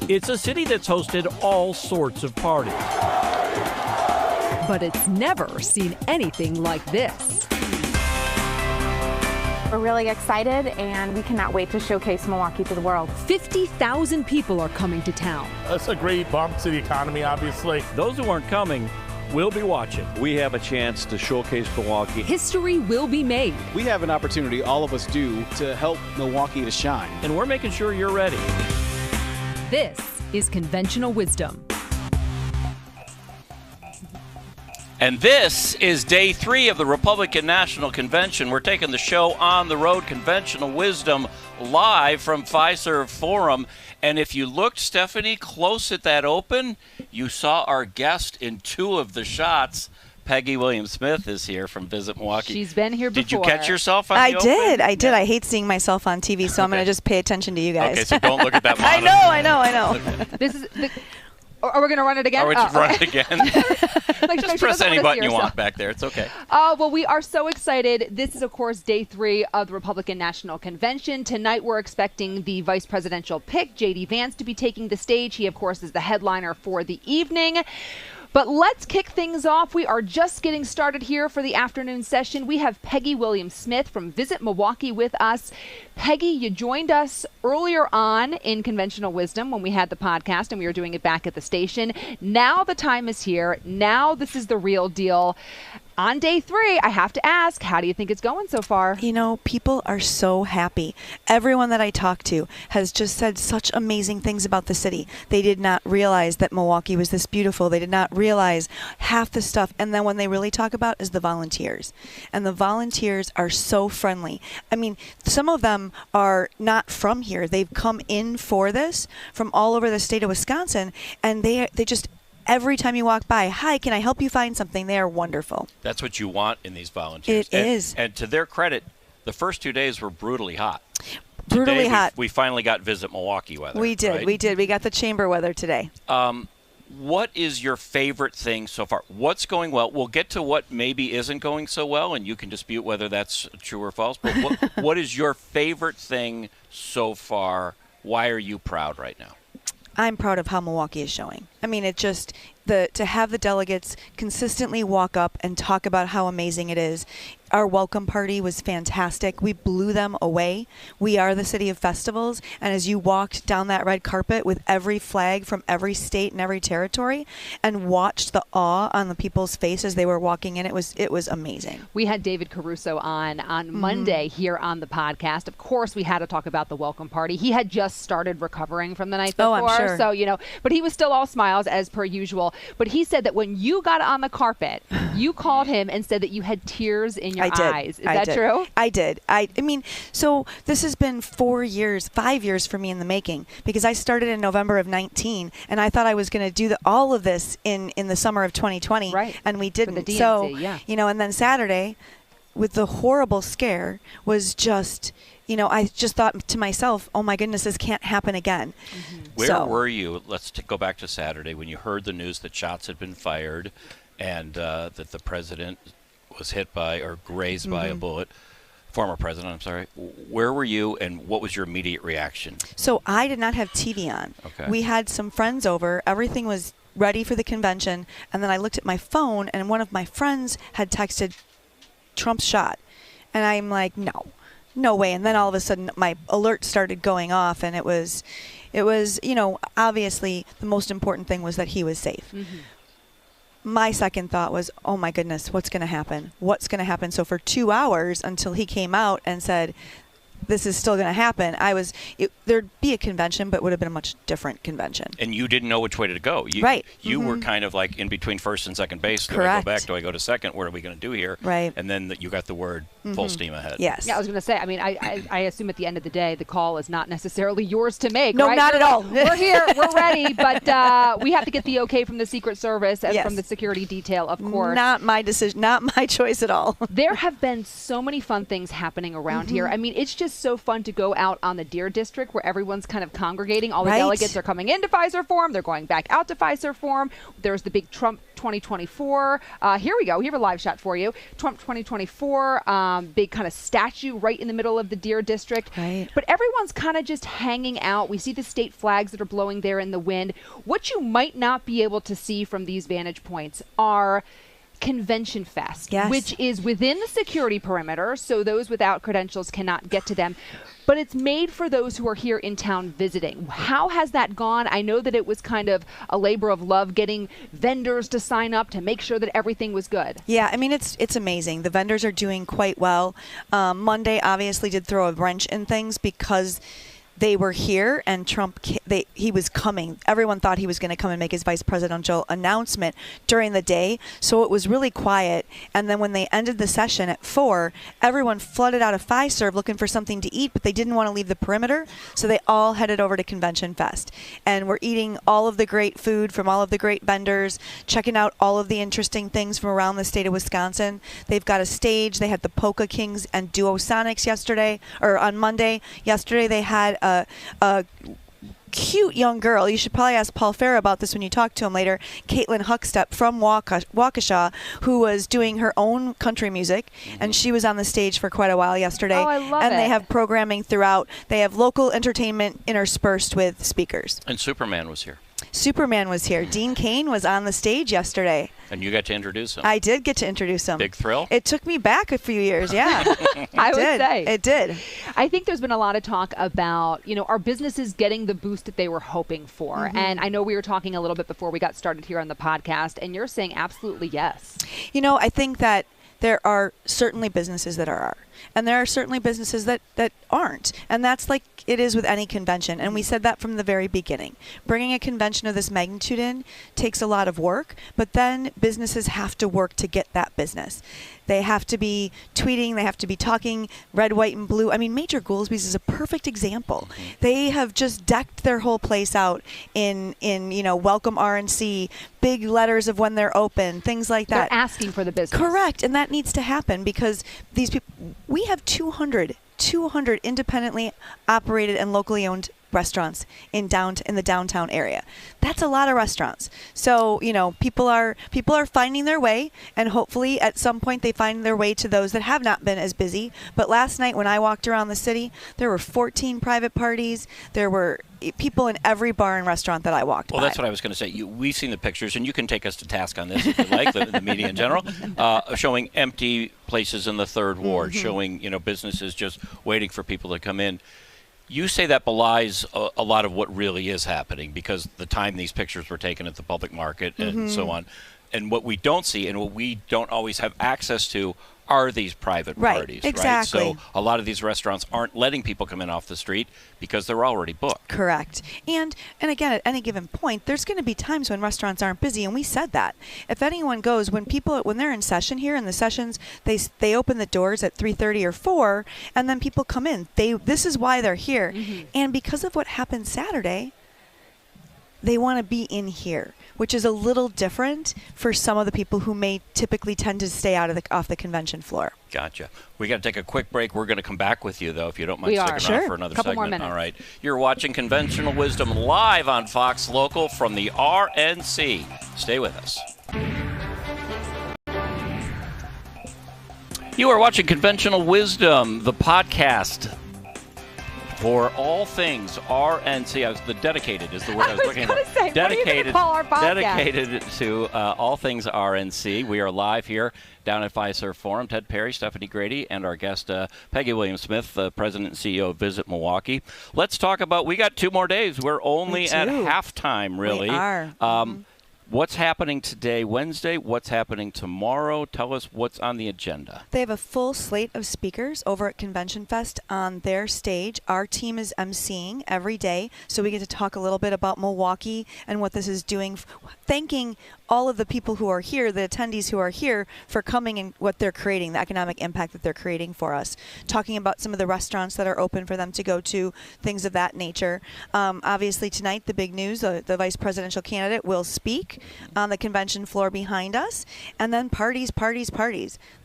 It's a city that's hosted all sorts of parties. But it's never seen anything like this. We're really excited, and we cannot wait to showcase Milwaukee to the world. 50,000 people are coming to town. That's a great bump to the economy, obviously. Those who aren't coming will be watching. We have a chance to showcase Milwaukee. History will be made. We have an opportunity, all of us do, to help Milwaukee to shine. And we're making sure you're ready. This is Conventional Wisdom. And this is day 3 of the Republican National Convention. We're taking the show on the road, Conventional Wisdom, live from Fiserv Forum. And if you looked, Stephanie, close at that open, you saw our guest in 2 of the shots. Peggy Williams-Smith is here from Visit Milwaukee. She's been here before. Did you catch yourself on the open? I did. I hate seeing myself on TV, so I'm going to just pay attention to you guys. Okay, so don't look at that monitor. I know. This is are we going to run it again? Are we just run it again? Just press any button you yourself. want back there. It's okay. Well, we are so excited. This is, of course, day 3 of the Republican National Convention. Tonight, we're expecting the vice presidential pick, J.D. Vance, to be taking the stage. He, of course, is the headliner for the evening. But let's kick things off. We are just getting started here for the afternoon session. We have Peggy Williams-Smith from Visit Milwaukee with us. Peggy, you joined us earlier on in Conventional Wisdom when we had the podcast and we were doing it back at the station. Now the time is here. Now this is the real deal. On day 3, I have to ask, how do you think it's going so far? You know, people are so happy. Everyone that I talk to has just said such amazing things about the city. They did not realize that Milwaukee was this beautiful. They did not realize half the stuff. And then when they really talk about is the volunteers. And the volunteers are so friendly. I mean, some of them are not from here. They've come in for this from all over the state of Wisconsin. And they just... Every time you walk by, hi, can I help you find something? They are wonderful. That's what you want in these volunteers. It is. And to their credit, the first 2 days were brutally hot. Brutally hot. We finally got Visit Milwaukee weather. We did. Right? We did. We got the chamber weather today. What is your favorite thing so far? What's going well? We'll get to what maybe isn't going so well, and you can dispute whether that's true or false. But what is your favorite thing so far? Why are you proud right now? I'm proud of how Milwaukee is showing. I mean, it just, to have the delegates consistently walk up and talk about how amazing it is. Our welcome party was fantastic. We blew them away. We are the city of festivals. And as you walked down that red carpet with every flag from every state and every territory and watched the awe on the people's faces as they were walking in, it was amazing. We had David Caruso on Monday here on the podcast. Of course, we had to talk about the welcome party. He had just started recovering from the night before. Oh, I'm sure. So, but he was still all smiles as per usual. But he said that when you got on the carpet, you called him and said that you had tears in your eyes. Is that true? I did. I mean, so this has been 5 years for me in the making, because I started in November of 19, and I thought I was going to do all of this in the summer of 2020, right? And we didn't. For the DNC, so, yeah. And then Saturday, with the horrible scare, was just, I just thought to myself, oh my goodness, this can't happen again. Mm-hmm. Where were you? Let's go back to Saturday when you heard the news that shots had been fired and that the president was hit by or grazed by a bullet. Former president, I'm sorry. Where were you and what was your immediate reaction? So I did not have TV on. Okay. We had some friends over. Everything was ready for the convention. And then I looked at my phone and one of my friends had texted Trump's shot. And I'm like, no way. And then all of a sudden my alert started going off, and it was, obviously the most important thing was that he was safe. Mm-hmm. My second thought was, oh my goodness, what's going to happen? What's going to happen? So for 2 hours until he came out and said, this is still going to happen, there'd be a convention, but it would have been a much different convention. And you didn't know which way to go. Right. You were kind of like in between first and second base. Do Correct. I go back? Do I go to second? What are we going to do here? Right. And then you got the word full steam ahead. Yes. Yeah, I was going to say, I mean, I assume at the end of the day, the call is not necessarily yours to make. No, right? not at all. We're here. We're ready. But we have to get the okay from the Secret Service and Yes. from the security detail, of course. Not my decision. Not my choice at all. There have been so many fun things happening around here. I mean, it's is so fun to go out on the Deer District where everyone's kind of congregating. All the Right. delegates are coming into Pfizer Forum. They're going back out to Pfizer Forum. There's the big Trump 2024. Here we go. We have a live shot for you. Trump 2024, big kind of statue right in the middle of the Deer District. Right. But everyone's kind of just hanging out. We see the state flags that are blowing there in the wind. What you might not be able to see from these vantage points are Convention Fest, Yes. which is within the security perimeter, so those without credentials cannot get to them. But it's made for those who are here in town visiting. How has that gone? I know that it was kind of a labor of love getting vendors to sign up to make sure that everything was good. Yeah, I mean, it's amazing. The vendors are doing quite well. Monday obviously did throw a wrench in things because they were here and Trump, he was coming. Everyone thought he was going to come and make his vice presidential announcement during the day. So it was really quiet. And then when they ended the session at 4, everyone flooded out of Fiserv looking for something to eat, but they didn't want to leave the perimeter. So they all headed over to Convention Fest. And we're eating all of the great food from all of the great vendors, checking out all of the interesting things from around the state of Wisconsin. They've got a stage. They had the Polka Kings and Duosonics yesterday, or on Monday. Yesterday they had a cute young girl. You should probably ask Paul Farrow about this when you talk to him later. Caitlin Huckstep from Waukesha, who was doing her own country music, and she was on the stage for quite a while yesterday. Oh, I love and it. they have programming throughout. They have local entertainment interspersed with speakers. And Superman was here. Superman was here. Dean Cain was on the stage yesterday. And you got to introduce him. I did get to introduce him. Big thrill? It took me back a few years, yeah. I would say. It did. I think there's been a lot of talk about, are businesses getting the boost that they were hoping for? Mm-hmm. And I know we were talking a little bit before we got started here on the podcast, and you're saying absolutely yes. I think that there are certainly businesses that are, and there are certainly businesses that aren't. And that's like it is with any convention. And we said that from the very beginning. Bringing a convention of this magnitude in takes a lot of work, but then businesses have to work to get that business. They have to be tweeting. They have to be talking red, white, and blue. I mean, Major Goolsby's is a perfect example. They have just decked their whole place out in welcome RNC, big letters of when they're open, things like that. They're asking for the business. Correct, and that needs to happen because these people. We have 200 independently operated and locally owned restaurants in the downtown area. That's a lot of restaurants. So, people are finding their way, and hopefully at some point they find their way to those that have not been as busy. But last night when I walked around the city, there were 14 private parties. There were people in every bar and restaurant that I walked by. Well, that's what I was going to say. We've seen the pictures, and you can take us to task on this if you like, the media in general, showing empty places in the third ward, showing businesses just waiting for people to come in. You say that belies a lot of what really is happening because the time these pictures were taken at the public market and so on. And what we don't see and what we don't always have access to are these private parties, exactly. right? So a lot of these restaurants aren't letting people come in off the street because they're already booked. Correct. And again, at any given point, there's going to be times when restaurants aren't busy, and we said that. If anyone goes, when they're in session here, in the sessions, they open the doors at 3:30 or 4, and then people come in. This is why they're here. And because of what happened Saturday, they want to be in here, which is a little different for some of the people who may typically tend to stay off the convention floor. Gotcha. We got to take a quick break. We're going to come back with you, though, if you don't mind We are. sticking around Sure. for another Couple segment. more minutes. All right. You're watching Conventional Wisdom live on Fox Local from the RNC. Stay with us. You are watching Conventional Wisdom, the podcast for all things RNC. The dedicated is the word I was looking for. Say, what are you going to call our podcast? Dedicated to all things RNC. We are live here down at Fiserv Forum. Ted Perry, Stephanie Grady, and our guest, Peggy Williams-Smith, President and CEO of Visit Milwaukee. Let's talk about, we got 2 more days. We're only at halftime, really. We are. What's happening today, Wednesday? What's happening tomorrow? Tell us what's on the agenda. They have a full slate of speakers over at Convention Fest on their stage. Our team is emceeing every day, so we get to talk a little bit about Milwaukee and what this is doing, thanking all of the people who are here, the attendees who are here, for coming and what they're creating, the economic impact that they're creating for us. Talking about some of the restaurants that are open for them to go to, things of that nature. Obviously tonight, the big news, the vice presidential candidate will speak. on the convention floor behind us, and then parties.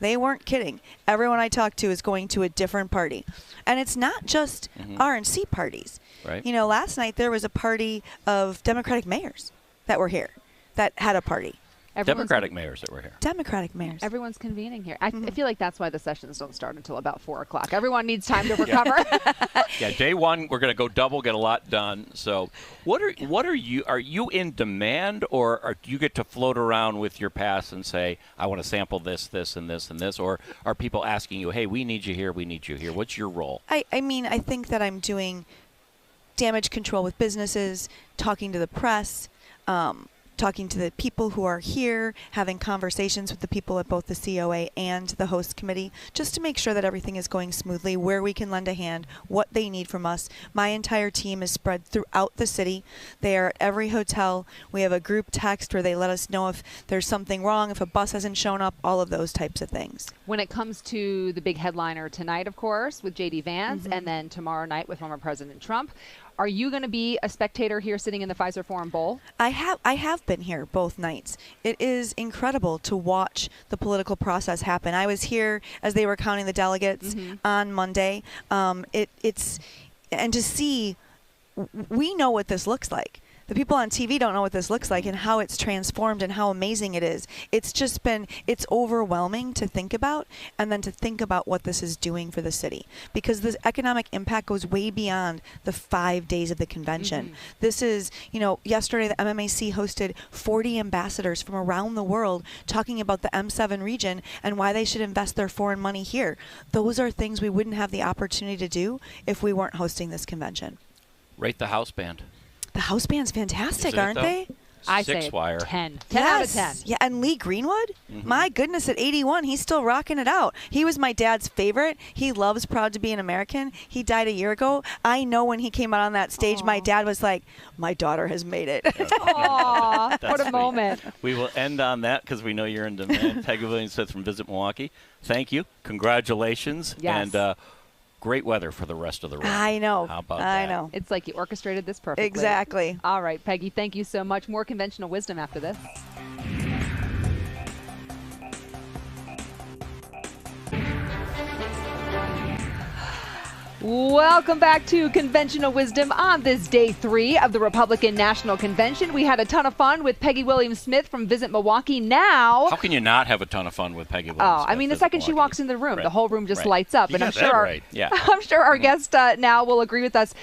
They weren't kidding. Everyone I talked to is going to a different party. And it's not just RNC parties. Right. You know, last night there was a party of Democratic mayors that were here that had a party. Democratic mayors that were here. Democratic mayors. Everyone's convening here. I feel like that's why the sessions don't start until about 4 o'clock. Everyone needs time to recover. Yeah, day one we're going to go double, get a lot done. So, what are you? Are you in demand, or do you get to float around with your pass and say, I want to sample this, this, and this, and this, or are people asking you, hey, we need you here, we need you here? What's your role? I mean, I think that I'm doing damage control with businesses, talking to the press, talking to the people who are here, having conversations with the people at both the COA and the host committee, just to make sure that everything is going smoothly, where we can lend a hand, what they need from us. My entire team is spread throughout the city. They are at every hotel. We have a group text where they let us know if there's something wrong, if a bus hasn't shown up, all of those types of things. When it comes to the big headliner tonight, of course, with J.D. Vance, and then tomorrow night with former President Trump, are you going to be a spectator here sitting in the Pfizer Forum Bowl? I have been here both nights. It is incredible to watch the political process happen. I was here as they were counting the delegates on Monday. It's and to see, we know what this looks like. The people on TV don't know what this looks like and how it's transformed and how amazing it is. It's just been, it's overwhelming to think about, and then to think about what this is doing for the city. Because this economic impact goes way beyond the 5 days of the convention. This is, you know, yesterday the MMAC hosted 40 ambassadors from around the world talking about the M7 region and why they should invest their foreign money here. Those are things we wouldn't have the opportunity to do if we weren't hosting this convention. Rate the house band. The house band's fantastic, aren't they? I say 10. 10 out of 10. Yeah, and Lee Greenwood, my goodness, at 81, he's still rocking it out. He was my dad's favorite. He loves Proud to be an American. He died a year ago. I know when he came out on that stage, my dad was like, my daughter has made it. Aw, what a moment. We will end on that because we know you're in demand. Peggy Williams-Smith from Visit Milwaukee. Thank you. Congratulations. Yes. And great weather for the rest of the road. I know. How about I that? know. It's like you orchestrated this perfectly. Exactly. All right, Peggy, thank you so much. More conventional wisdom after this. Welcome back to Conventional Wisdom on this day 3 of the Republican National Convention. We had a ton of fun with Peggy Williams-Smith from Visit Milwaukee. Now, how can you not have a ton of fun with Peggy Williams-Smith? I mean, the second she walks in the room, the whole room just lights up. You and got that right. Yeah. I'm sure our guest now will agree with us.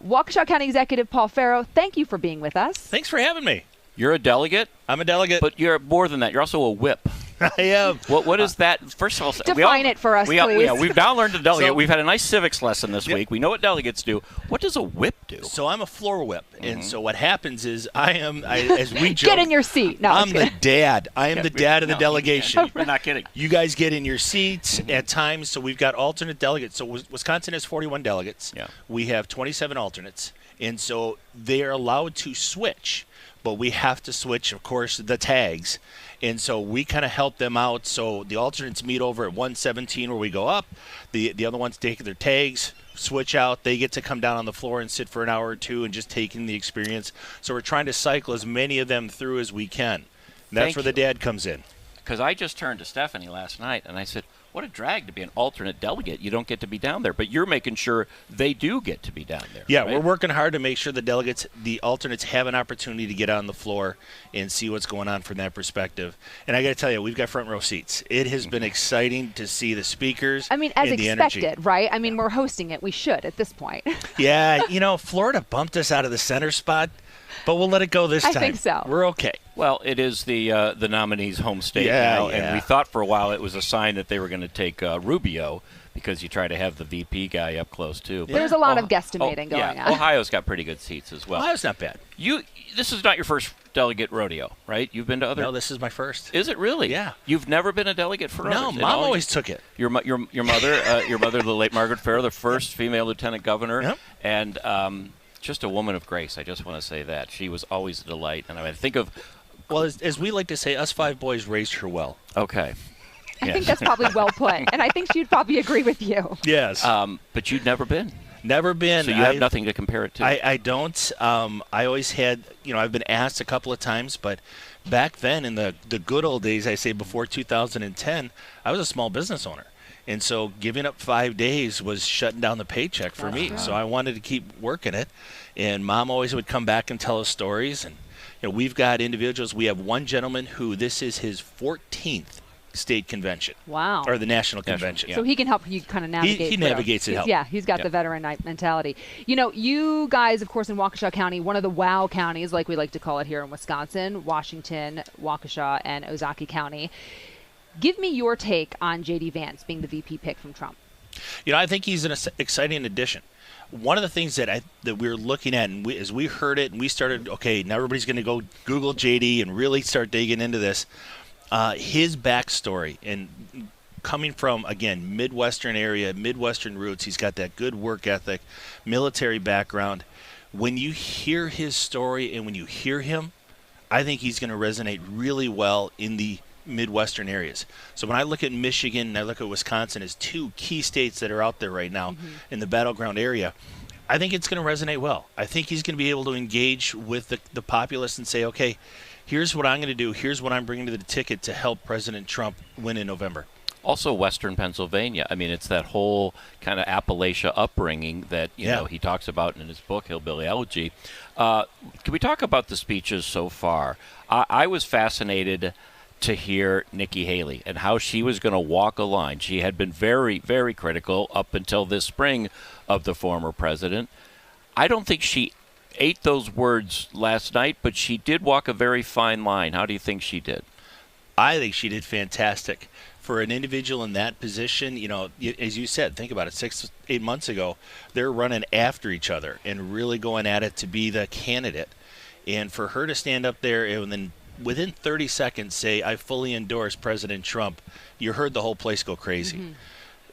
Waukesha County Executive Paul Farrow, thank you for being with us. Thanks for having me. You're a delegate? I'm a delegate. But you're more than that. You're also a whip. I am. What is that? First of all, define it for us, please. We've now learned a delegate. So, we've had a nice civics lesson this week. We know what delegates do. What does a whip do? So I'm a floor whip, and so what happens is as we joke, get in your seat. No, I'm the dad. I am the dad of the delegation. We're not kidding. You guys get in your seats at times. So we've got alternate delegates. So Wisconsin has 41 delegates. Yeah. We have 27 alternates, and so they are allowed to switch. But we have to switch, of course, the tags. And so we kind of help them out. So the alternates meet over at 117 where we go up. The other ones take their tags, switch out. They get to come down on the floor and sit for an hour or two and just take in the experience. So we're trying to cycle as many of them through as we can. And that's where the dad comes in. Because I just turned to Stephanie last night and I said, what a drag to be an alternate delegate. You don't get to be down there. But you're making sure they do get to be down there. Yeah, right? We're working hard to make sure the alternates have an opportunity to get on the floor and see what's going on from that perspective. And I got to tell you, we've got front row seats. It has been exciting to see the speakers. I mean, as and expected, the energy. right? I mean, we're hosting it. We should at this point. Yeah, Florida bumped us out of the center spot. But we'll let it go this time. I think so. We're okay. Well, it is the nominee's home state now, and we thought for a while it was a sign that they were going to take Rubio because you try to have the VP guy up close too. There's a lot of guesstimating going on. Ohio's got pretty good seats as well. Ohio's not bad. This is not your first delegate rodeo, right? You've been to other. No, this is my first. Is it really? Yeah. You've never been a delegate for others? No, Mom always took it. Your mother, the late Margaret Farrow, the first female lieutenant governor, and. Just a woman of grace. I just want to say that. She was always a delight. And I think of... Well, as we like to say, us 5 boys raised her well. Okay. I think that's probably well put. And I think she'd probably agree with you. Yes. But you'd never been. Never been. So you have nothing to compare it to? I don't. I always had, I've been asked a couple of times, but back then in the good old days, I say before 2010, I was a small business owner. And so giving up 5 days was shutting down the paycheck for me. So I wanted to keep working it. And Mom always would come back and tell us stories. And we've got individuals. We have one gentleman who this is his 14th state convention. Wow. Or the national convention. So he can help you kind of navigate. He navigates it. Yeah, he's got the veteran mentality. You guys, of course, in Waukesha County, one of the WOW counties, like we like to call it here in Wisconsin, Washington, Waukesha, and Ozaukee County. Give me your take on J.D. Vance being the VP pick from Trump. I think he's an exciting addition. One of the things that we're looking at, and as we heard it and we started, okay, now everybody's going to go Google J.D. and really start digging into this. His backstory and coming from, again, Midwestern area, Midwestern roots, he's got that good work ethic, military background. When you hear his story and when you hear him, I think he's going to resonate really well in the Midwestern areas. So when I look at Michigan and I look at Wisconsin as two key states that are out there right now in the battleground area, I think it's going to resonate well. I think he's going to be able to engage with the populace and say, okay, here's what I'm going to do. Here's what I'm bringing to the ticket to help President Trump win in November. Also Western Pennsylvania. I mean, it's that whole kind of Appalachia upbringing that, you know, he talks about in his book, Hillbilly Elegy. Can we talk about the speeches so far? I was fascinated to hear Nikki Haley and how she was going to walk a line. She had been very, very critical up until this spring of the former president. I don't think she ate those words last night, but she did walk a very fine line. How do you think she did? I think she did fantastic. For an individual in that position, as you said, think about it, 6-8 months ago, they're running after each other and really going at it to be the candidate. And for her to stand up there and then within 30 seconds say, I fully endorse President Trump, you heard the whole place go crazy.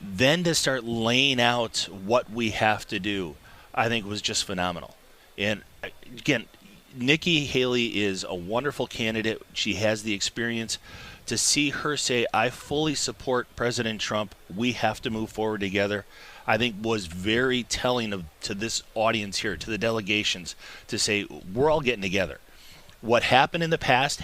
Then to start laying out what we have to do, I think was just phenomenal. And again, Nikki Haley is a wonderful candidate. She has the experience. To see her say, I fully support President Trump, we have to move forward together, I think was very telling to this audience here, to the delegations, to say, we're all getting together. What happened in the past,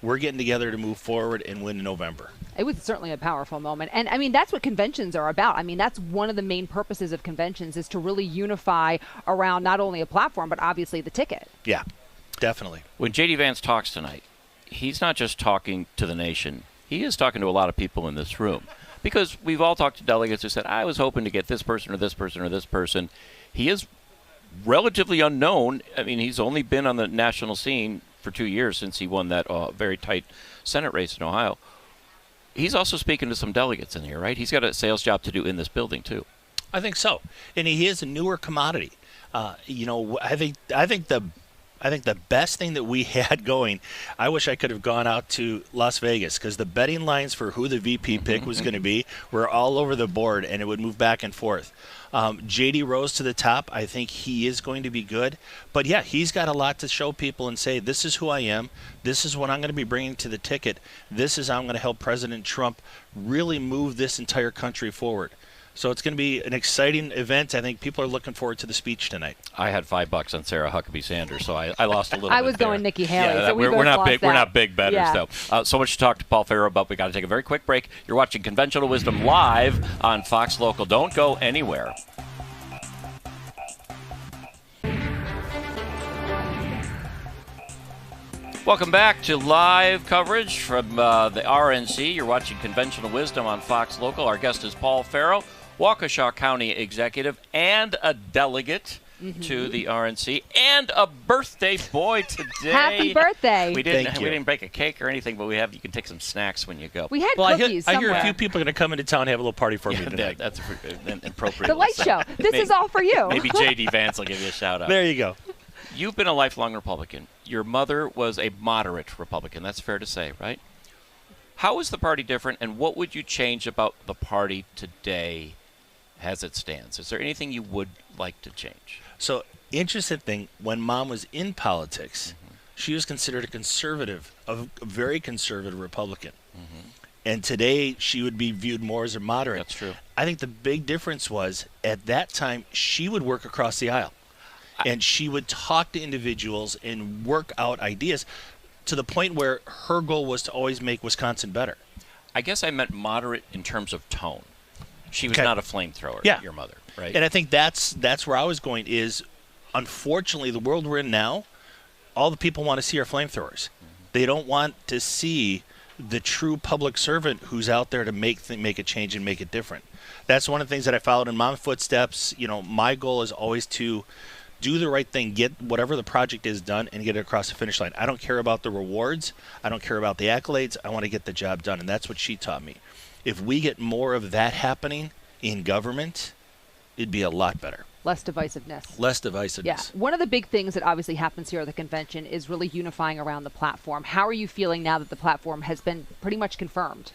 we're getting together to move forward and win in November. It was certainly a powerful moment. And, I mean, that's what conventions are about. I mean, that's one of the main purposes of conventions is to really unify around not only a platform, but obviously the ticket. Yeah, definitely. When J.D. Vance talks tonight, he's not just talking to the nation. He is talking to a lot of people in this room. Because we've all talked to delegates who said, I was hoping to get this person or this person or this person. He is relatively unknown. I mean, he's only been on the national scene for 2 years since he won that very tight Senate race in Ohio. He's also speaking to some delegates in here, right? He's got a sales job to do in this building, too. I think so. And he is a newer commodity. I think the best thing that we had going, I wish I could have gone out to Las Vegas because the betting lines for who the VP pick was going to be were all over the board, and it would move back and forth. J.D. rose to the top. I think he is going to be good. But, yeah, he's got a lot to show people and say, this is who I am. This is what I'm going to be bringing to the ticket. This is how I'm going to help President Trump really move this entire country forward. So it's going to be an exciting event. I think people are looking forward to the speech tonight. I had $5 on Sarah Huckabee Sanders, so I lost a little bit. I was going Nikki Haley. Yeah, so we're not big bettors, though. So much to talk to Paul Farrow about. We got to take a very quick break. You're watching Conventional Wisdom live on Fox Local. Don't go anywhere. Welcome back to live coverage from the RNC. You're watching Conventional Wisdom on Fox Local. Our guest is Paul Farrow, Waukesha County executive and a delegate to the RNC, and a birthday boy today. Happy birthday! We didn't bake a cake or anything, but you can take some snacks when you go. We had cookies. I hear a few people are going to come into town and have a little party for me tonight. That's an appropriate. The light show. This is all for you. Maybe J.D. Vance will give you a shout out. There you go. You've been a lifelong Republican. Your mother was a moderate Republican. That's fair to say, right? How is the party different, and what would you change about the party today as it stands? Is there anything you would like to change? So, interesting thing, when Mom was in politics, she was considered a conservative, a very conservative Republican. And today, she would be viewed more as a moderate. That's true. I think the big difference was, at that time, she would work across the aisle. And she would talk to individuals and work out ideas to the point where her goal was to always make Wisconsin better. I guess I meant moderate in terms of tone. She was not a flamethrower, your mother, right? And I think that's where I was going is, unfortunately, the world we're in now, all the people want to see are flamethrowers. They don't want to see the true public servant who's out there to make a change and make it different. That's one of the things that I followed in Mom's footsteps. You know, my goal is always to do the right thing, get whatever the project is done, and get it across the finish line. I don't care about the rewards. I don't care about the accolades. I want to get the job done, and that's what she taught me. If we get more of that happening in government, it'd be a lot better. Less divisiveness. Less divisiveness. Yeah. One of the big things that obviously happens here at the convention is really unifying around the platform. How are you feeling now that the platform has been pretty much confirmed?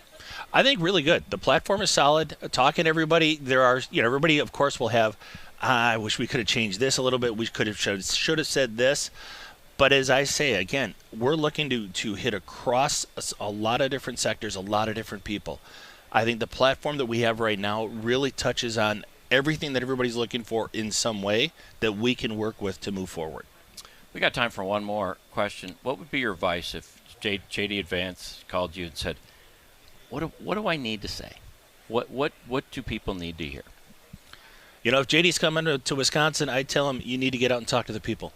I think really good. The platform is solid. Talking to everybody, there are, everybody, of course, will have, I wish we could have changed this a little bit. We could have should have said this. But as I say, again, we're looking to hit across a lot of different sectors, a lot of different people. I think the platform that we have right now really touches on everything that everybody's looking for in some way that we can work with to move forward. We got time for one more question. What would be your advice if J.D. Vance called you and said, what do I need to say? What do people need to hear? If J.D.'s coming to Wisconsin, I tell him you need to get out and talk to the people.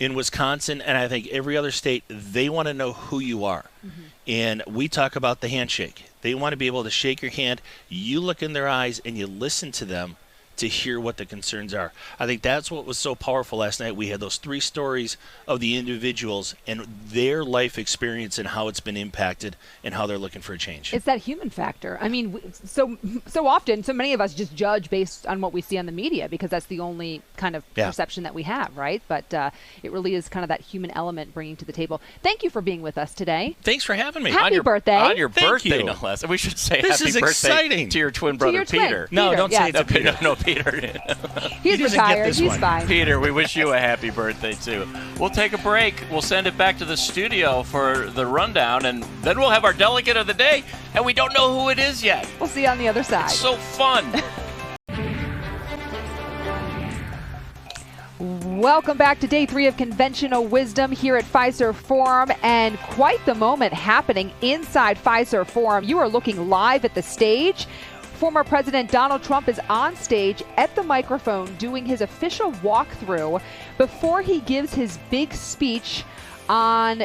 In Wisconsin, and I think every other state, they want to know who you are. Mm-hmm. And we talk about the handshake. They want to be able to shake your hand. You look in their eyes and you listen to them to hear what the concerns are. I think that's what was so powerful last night. We had those 3 stories of the individuals and their life experience and how it's been impacted and how they're looking for a change. It's that human factor. I mean, so often, so many of us just judge based on what we see on the media because that's the only kind of perception that we have, right? But it really is kind of that human element bringing to the table. Thank you for being with us today. Thanks for having me. Happy birthday. On your birthday, no less. We should say this happy is birthday exciting. to your twin brother, Peter. No, don't say it to Peter. No, Peter. He's retired. He's fine. Peter, we wish you a happy birthday, too. We'll take a break. We'll send it back to the studio for the rundown, and then we'll have our delegate of the day, and we don't know who it is yet. We'll see you on the other side. It's so fun. Welcome back to Day 3 of Conventional Wisdom here at Fiserv Forum, and quite the moment happening inside Fiserv Forum. You are looking live at the stage. Former President Donald Trump is on stage at the microphone doing his official walkthrough before he gives his big speech on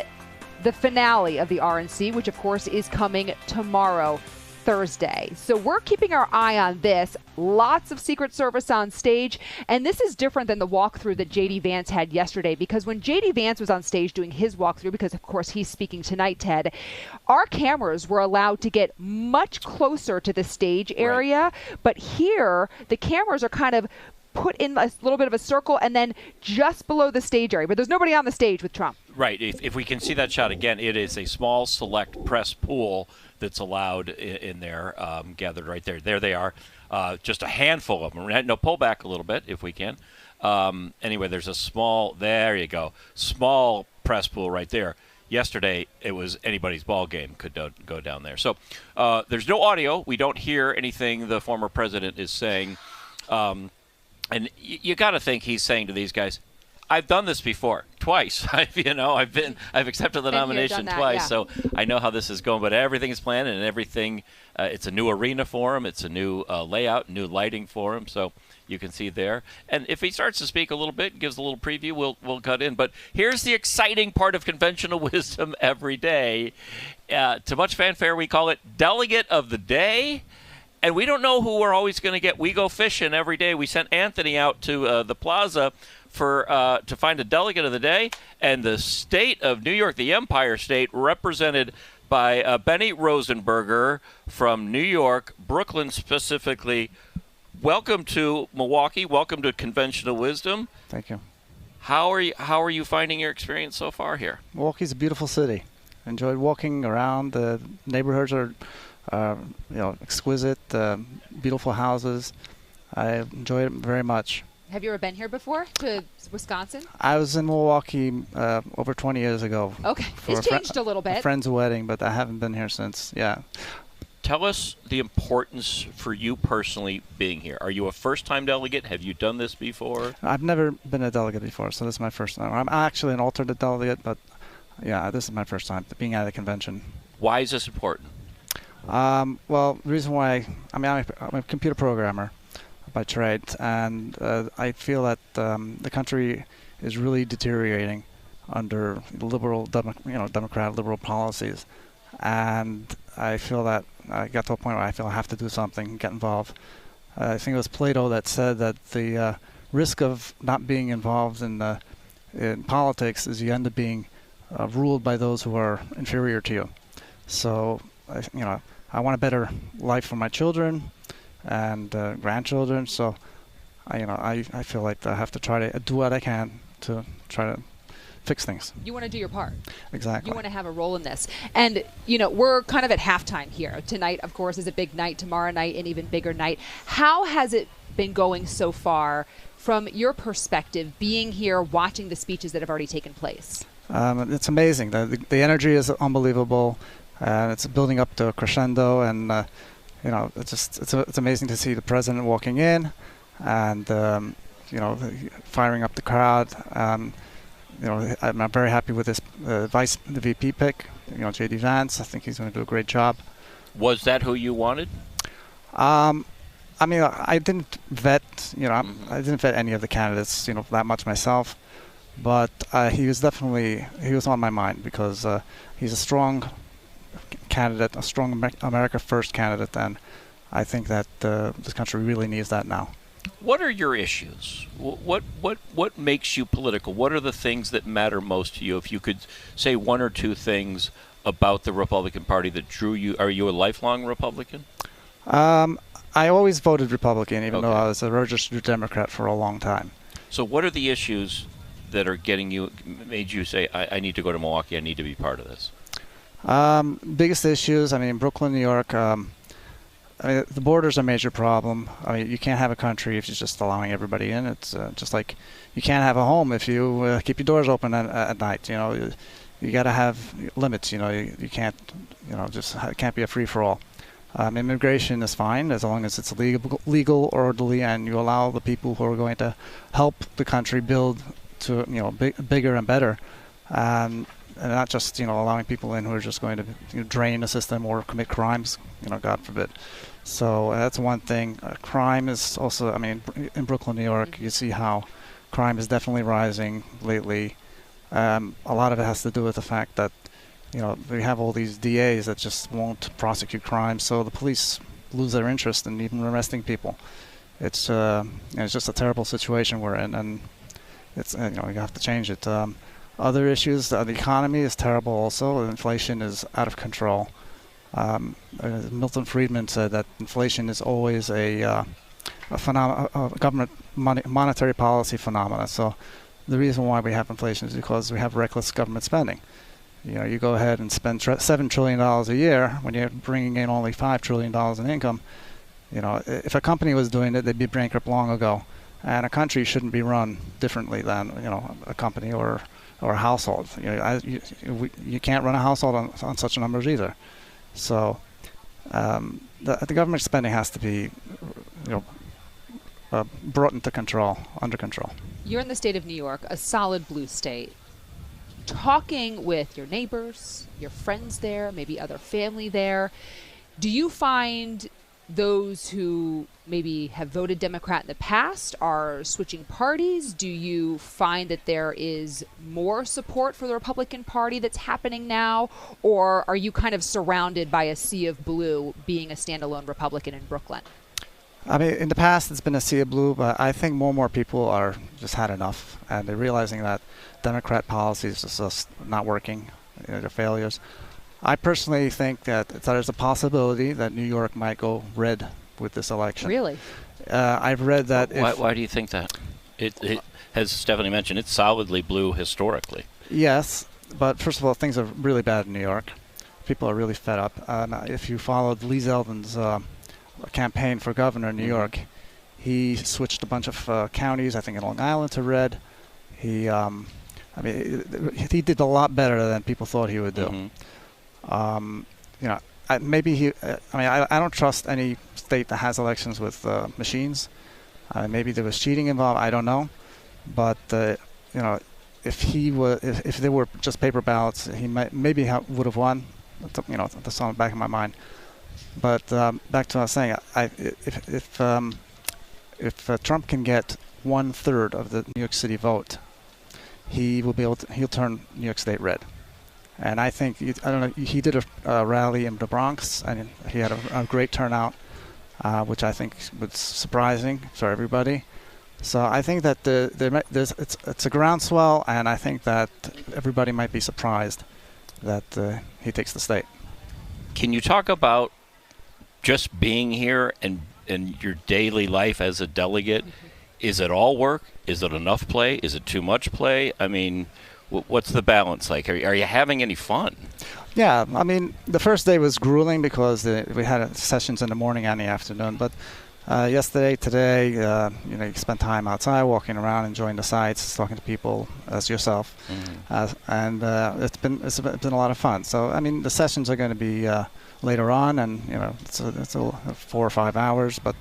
the finale of the RNC, which of course is coming tomorrow, Thursday. So we're keeping our eye on this. Lots of Secret Service on stage. And this is different than the walkthrough that J.D. Vance had yesterday, because when J.D. Vance was on stage doing his walkthrough, because of course he's speaking tonight, Ted, our cameras were allowed to get much closer to the stage area. Right. But here, the cameras are kind of put in a little bit of a circle and then just below the stage area. But there's nobody on the stage with Trump. Right. If we can see that shot again, it is a small select press pool that's allowed in there, gathered right there. There they are. Just a handful of them. No, pull back a little bit if we can. Anyway, there's a small, there you go, small press pool right there. Yesterday, it was anybody's ball game could go down there. So there's no audio. We don't hear anything the former president is saying. And you got to think he's saying to these guys, I've done this before, twice. I've accepted the nomination twice, so I know how this is going. But everything is planned, and everything. It's a new arena for him. It's a new layout, new lighting for him. So you can see there. And if he starts to speak a little bit, gives a little preview, we'll cut in. But here's the exciting part of conventional wisdom every day. To much fanfare, we call it Delegate of the Day. And we don't know who we're always going to get. We go fishing every day. We sent Anthony out to the plaza to find a delegate of the day. And the state of New York, the Empire State, represented by Benny Rosenberger from New York, Brooklyn specifically. Welcome to Milwaukee. Welcome to Conventional Wisdom. Thank you. How are you finding your experience so far here? Milwaukee's a beautiful city. Enjoyed walking around. The neighborhoods are exquisite, beautiful houses. I enjoyed it very much. Have you ever been here before to Wisconsin? I was in Milwaukee over 20 years ago. Okay, for it's changed a little bit. A friend's wedding, but I haven't been here since. Yeah. Tell us the importance for you personally being here. Are you a first-time delegate? Have you done this before? I've never been a delegate before, so this is my first time. I'm actually an alternate delegate, but yeah, this is my first time being at a convention. Why is this important? Well, the reason why, I'm a computer programmer by trade, and I feel that the country is really deteriorating under Democrat liberal policies, and I feel that I got to a point where I feel I have to do something, get involved. I think it was Plato that said that the risk of not being involved in politics is you end up being ruled by those who are inferior to you. So, I want a better life for my children and grandchildren. So, I feel like I have to try to do what I can to try to fix things. You want to do your part. Exactly. You want to have a role in this. And, we're kind of at halftime here. Tonight, of course, is a big night. Tomorrow night, an even bigger night. How has it been going so far from your perspective, being here, watching the speeches that have already taken place? It's amazing. The energy is unbelievable. It's building up to a crescendo, and it's amazing to see the president walking in, and firing up the crowd. I'm very happy with this the VP pick. JD Vance. I think he's going to do a great job. Was that who you wanted? I didn't vet. I didn't vet any of the candidates. That much myself. But he was on my mind because he's a strong candidate, a strong America First candidate, and I think that this country really needs that now. What are your issues? What makes you political? What are the things that matter most to you? If you could say one or two things about the Republican Party that drew you. Are you a lifelong Republican? I always voted Republican, even though I was a registered Democrat for a long time. So what are the issues that are made you say, I need to go to Milwaukee, I need to be part of this? Biggest issues, Brooklyn, New York, the border's a major problem. You can't have a country if you're just allowing everybody in. It's just like you can't have a home if you keep your doors open at night. You got to have limits. You can't, it can't be a free-for-all. Immigration is fine as long as it's legal, orderly, and you allow the people who are going to help the country build to bigger and better, and not just allowing people in who are just going to drain the system or commit crimes, God forbid. So that's one thing. Crime is also, in Brooklyn, New York, you see how crime is definitely rising lately. A lot of it has to do with the fact that we have all these DAs that just won't prosecute crimes, so the police lose their interest in even arresting people. It's it's just a terrible situation we're in, and it's you have to change it. Other issues, the economy is terrible also. Inflation is out of control. Milton Friedman said that inflation is always a government monetary policy phenomena. So the reason why we have inflation is because we have reckless government spending. You go ahead and spend $7 trillion a year when you're bringing in only $5 trillion in income. If a company was doing it, they'd be bankrupt long ago. And a country shouldn't be run differently than a company or a household. You can't run a household on such numbers either. So the government spending has to be brought into control, under control. You're in the state of New York, a solid blue state. Talking with your neighbors, your friends there, maybe other family there, do you find those who maybe have voted Democrat in the past are switching parties? Do you find that there is more support for the Republican Party that's happening now? Or are you kind of surrounded by a sea of blue being a standalone Republican in Brooklyn? In the past it's been a sea of blue, but I think more and more people are just had enough, and they're realizing that Democrat policies are just not working, they're failures. I personally think that there's a possibility that New York might go red with this election. Really? I've read that. Why do you think that? It, as Stephanie mentioned, it's solidly blue historically. Yes, but first of all, things are really bad in New York. People are really fed up. If you followed Lee Zeldin's campaign for governor in New York, He switched a bunch of counties, I think in Long Island, to red. He did a lot better than people thought he would do. I don't trust any state that has elections with machines. Maybe there was cheating involved. I don't know, but if there were just paper ballots, he would have won. That's on the back of my mind. But back to what I was saying, if Trump can get 1/3 of the New York City vote, he'll turn New York State red. And I think he did a rally in the Bronx, and he had a great turnout, which I think was surprising for everybody. So I think that it's a groundswell, and I think that everybody might be surprised that he takes the state. Can you talk about just being here and your daily life as a delegate? Is it all work? Is it enough play? Is it too much play? I mean, what's the balance like? Are you having any fun? Yeah, I mean, the first day was grueling because we had sessions in the morning and the afternoon. But today, you spend time outside, walking around, enjoying the sights, talking to people as yourself, and it's been a lot of fun. So I mean, the sessions are going to be later on, and it's 4 or 5 hours. But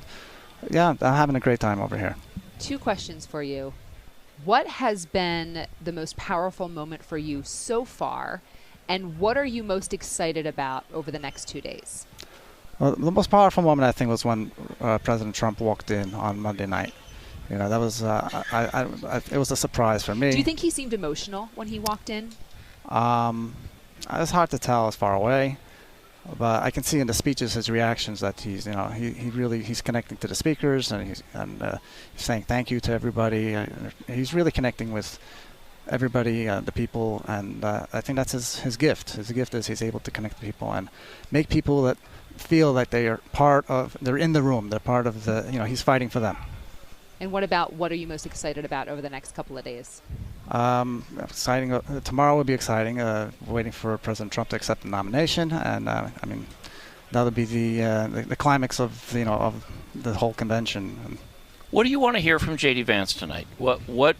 yeah, I'm having a great time over here. 2 questions for you. What has been the most powerful moment for you so far, and what are you most excited about over the next 2 days? Well, the most powerful moment, I think, was when President Trump walked in on Monday night. That was it was a surprise for me. Do you think he seemed emotional when he walked in? It's hard to tell. It's far away, but I can see in the speeches, his reactions, that he's connecting to the speakers, and he's saying thank you to everybody. He's really connecting with everybody, the people, and I think that's his gift. His gift is he's able to connect to people and make people that feel like they're in the room. They're part of he's fighting for them. And what are you most excited about over the next couple of days? Exciting. Tomorrow will be exciting. Waiting for President Trump to accept the nomination, and that'll be the climax of the whole convention. What do you want to hear from J.D. Vance tonight? What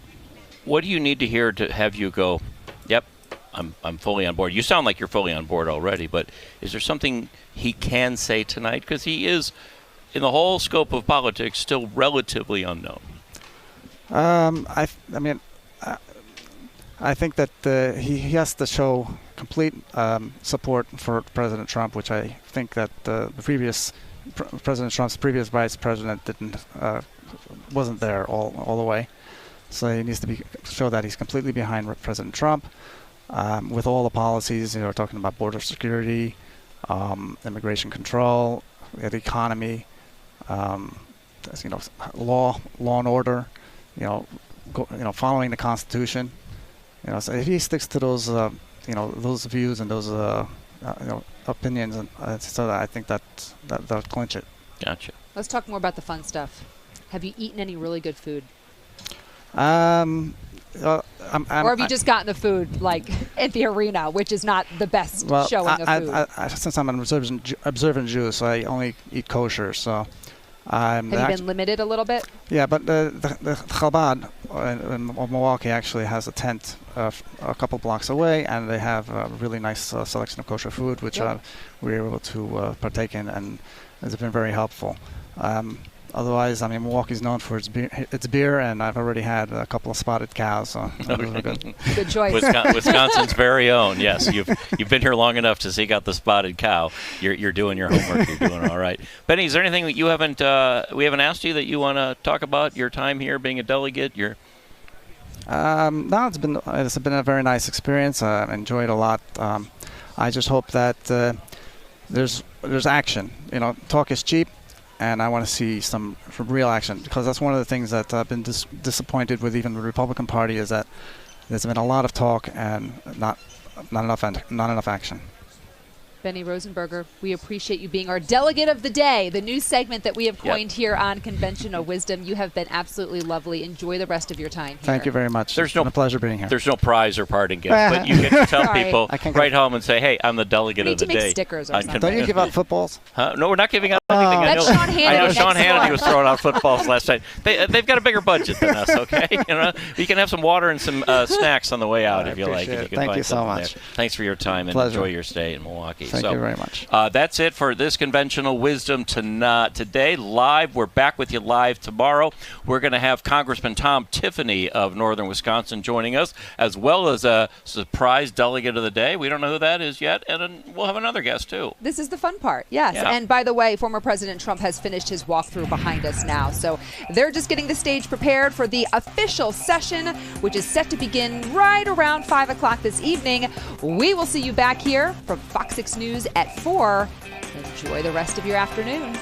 do you need to hear to have you go, yep, I'm fully on board? You sound like you're fully on board already, but is there something he can say tonight? Because he is, in the whole scope of politics, still relatively unknown. I think that he has to show complete support for President Trump, which I think that President Trump's previous vice president wasn't there all the way. So he needs to show that he's completely behind President Trump with all the policies. We're talking about border security, immigration control, the economy, law and order. Following the Constitution. So if he sticks to those views and those opinions, so I think that'll clinch it. Gotcha. Let's talk more about the fun stuff. Have you eaten any really good food? Or have you just gotten the food like at the arena, which is not the best showing of food? Since I'm an observant Jew, so I only eat kosher. So. Have you been limited a little bit? Yeah, but the Chabad in Milwaukee actually has a tent a couple blocks away, and they have a really nice selection of kosher food, which we were able to partake in, and it's been very helpful. Otherwise, Milwaukee's known for its beer, and I've already had a couple of spotted cows, so those are good. Good choice. Wisconsin's very own. Yes, you've been here long enough to seek out the spotted cow. You're doing your homework. You're doing all right. Benny, is there anything that you haven't we haven't asked you that you want to talk about? Your time here, being a delegate. No, it's been a very nice experience. I enjoyed it a lot. I just hope that there's action. Talk is cheap. And I want to see some real action, because that's one of the things that I've been disappointed with even the Republican Party, is that there's been a lot of talk and not enough action. Benny Rosenberger, we appreciate you being our delegate of the day, the new segment that we have coined here on Conventional Wisdom. You have been absolutely lovely. Enjoy the rest of your time here. Thank you very much. It's been a pleasure being here. There's no prize or parting gift, but you get to tell people right home and say, hey, I'm the delegate of the day. We need to make stickers or something. Don't you give out footballs? No, we're not giving out That's Sean Hannity. I know Sean next Hannity door. was throwing out footballs last night. They've got a bigger budget than us, okay? You can have some water and some snacks on the way out if you like. appreciate If it. can Thank find you so something much. there. Thanks for your time and Pleasure. enjoy your stay in Milwaukee. Thank you very much. That's it for this Conventional Wisdom today. Live. We're back with you live tomorrow. We're going to have Congressman Tom Tiffany of Northern Wisconsin joining us, as well as a surprise delegate of the day. We don't know who that is yet, and then we'll have another guest, too. This is the fun part, yes. Yeah. And by the way, former President Trump has finished his walkthrough behind us now. So they're just getting the stage prepared for the official session, which is set to begin right around 5 o'clock this evening. We will see you back here from Fox 6 News at 4. Enjoy the rest of your afternoon.